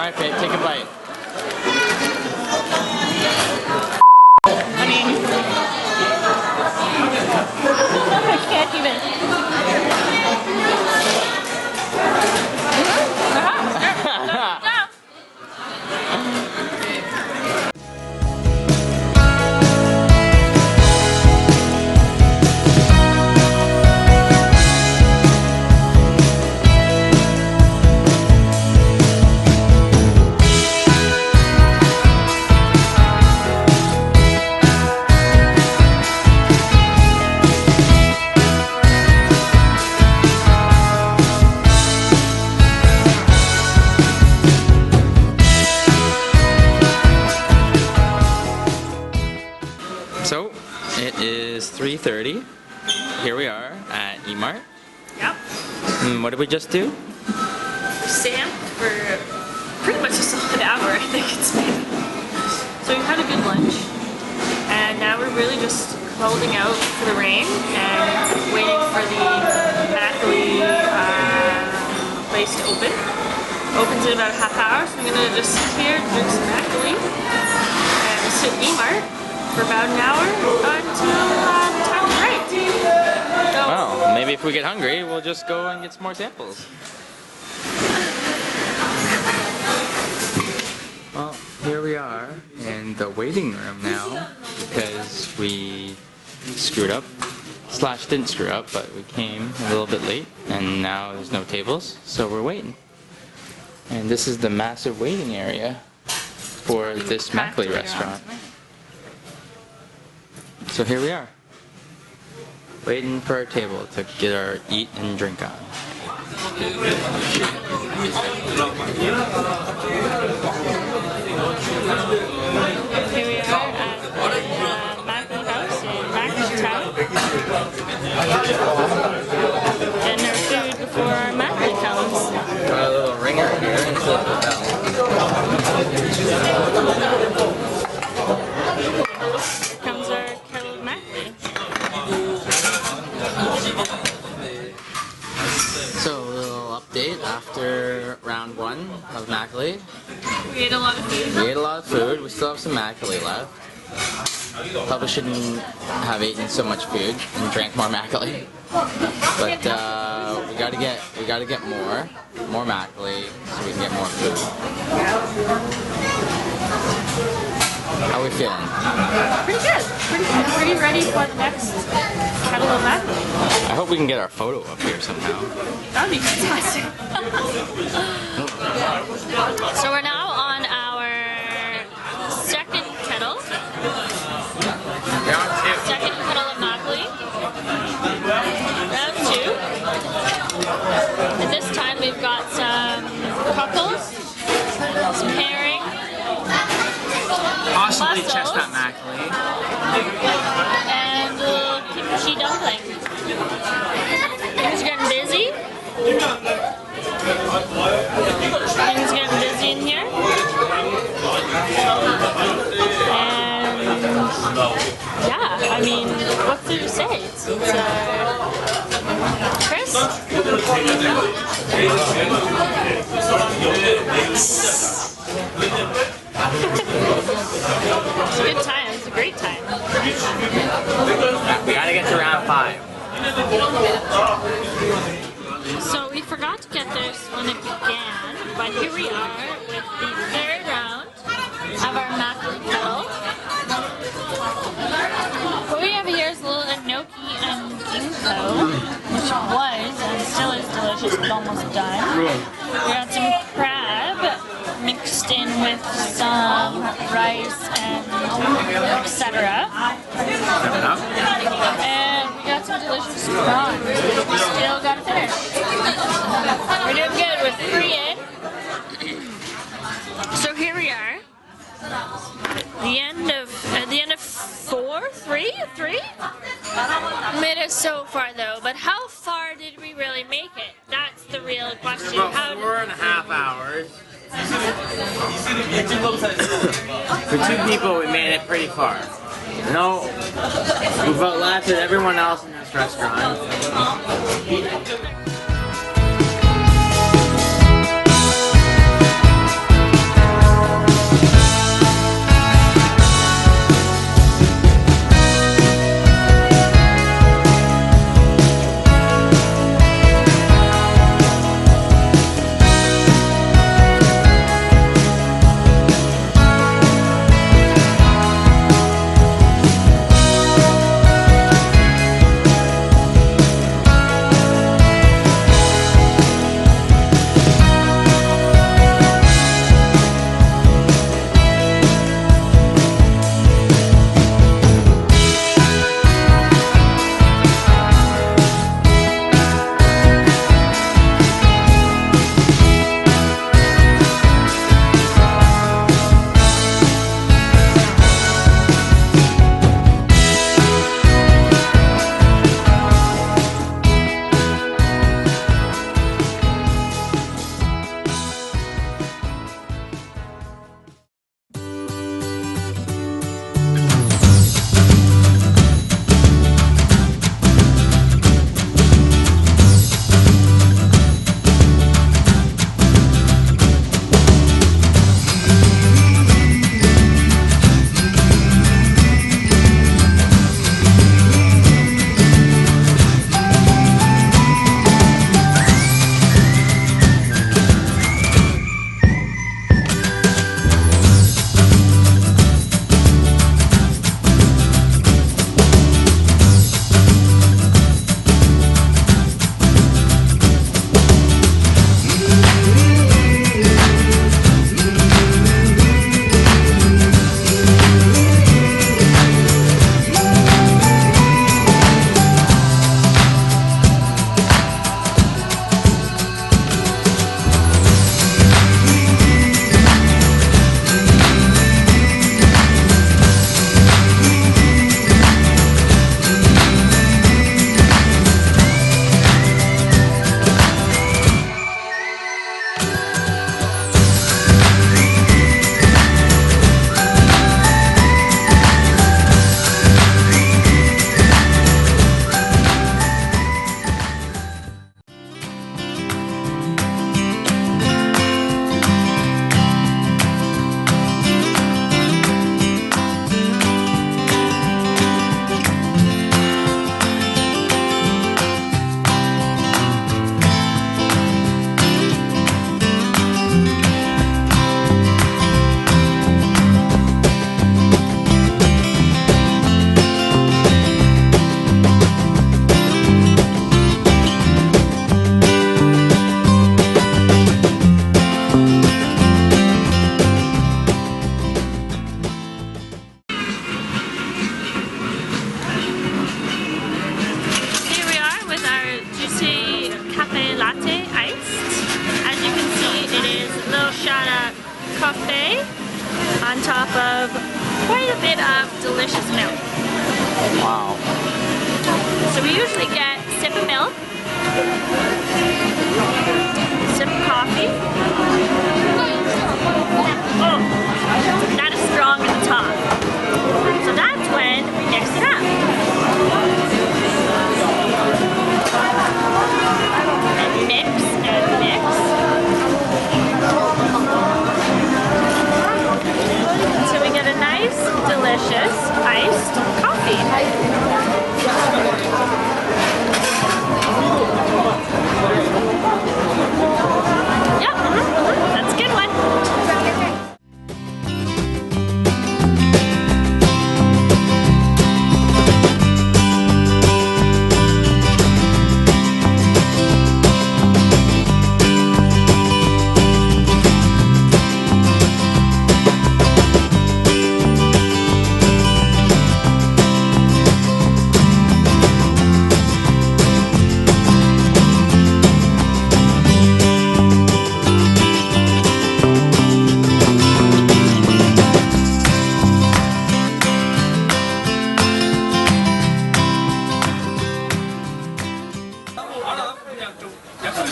Alright, babe, take a bite. I mean, I can't even. So, it is 3:30. Here we are at E-Mart. Yep. What did we just do? Sam for pretty much a solid hour, I think it's been. So we've had a good lunch, and now we're really just holding out for the rain and waiting for the Makgeolli place to open. Opens in about a half hour, so I'm gonna just sit here, drink some Makgeolli, and sit at E-Mart for about an hour until the time is right. So, Well, maybe if we get hungry, we'll just go and get some more samples. Well, here we are in the waiting room now because we screwed up. Slash didn't screw up, but we came a little bit late and now there's no tables, so we're waiting. And this is the massive waiting area for this Makgeolli restaurant. So here we are, waiting for our table to get our eat and drink on. Here we are at the Makgeolli house in Makgeolli. Getting our food before our Makgeolli comes. Got a little ringer here instead of a bell. Comes our kettle of Makgeolli. So a little update after round one of Makgeolli. We ate a lot of food. We ate a lot of food. We still have some Makgeolli left. Probably shouldn't have eaten so much food and drank more Makgeolli. But we gotta get more Makgeolli so we can get more food. How are we feeling? Pretty good. Pretty ready for the next kettle of Makgeolli. I hope we can get our photo up here somehow. That would be fantastic. So we're now on our second kettle. Second kettle of Makgeolli. Round two. And this time we've got some cockles, some herring, Possibly mussels, chestnut Makgeolli. and a little kimchi dumpling. Things are getting busy. Things are getting busy in here. And yeah, I mean, what to say? It's Chris? It's a good time. It's a great time. We gotta get to round 5. So we forgot to get this when it began, but here we are with the third round of our Makgeolli kettle. What we have here is a little gnocchi and ginkgo, which was and still is delicious. It's almost done. We got some crab mixed in with some rice and etc. And we got some delicious prawns. We still got to finish. We're doing good. We're 3 in. So here we are. The end of 3? Made it so far though, but how far did we really make it? That's the real question. About 4.5 hours. For 2 people, we made it pretty far. No, we've outlasted everyone else in this restaurant. coffee on top of quite a bit of delicious milk. Wow. So we usually get a sip of milk, sip of coffee. Oh, that is strong at the top. So that's when we mix it up. And mix and mix. So we get a nice, delicious, iced coffee. Yep, that's a good one.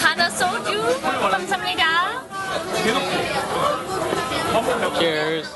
하나 소주 감사합니다. Cheers.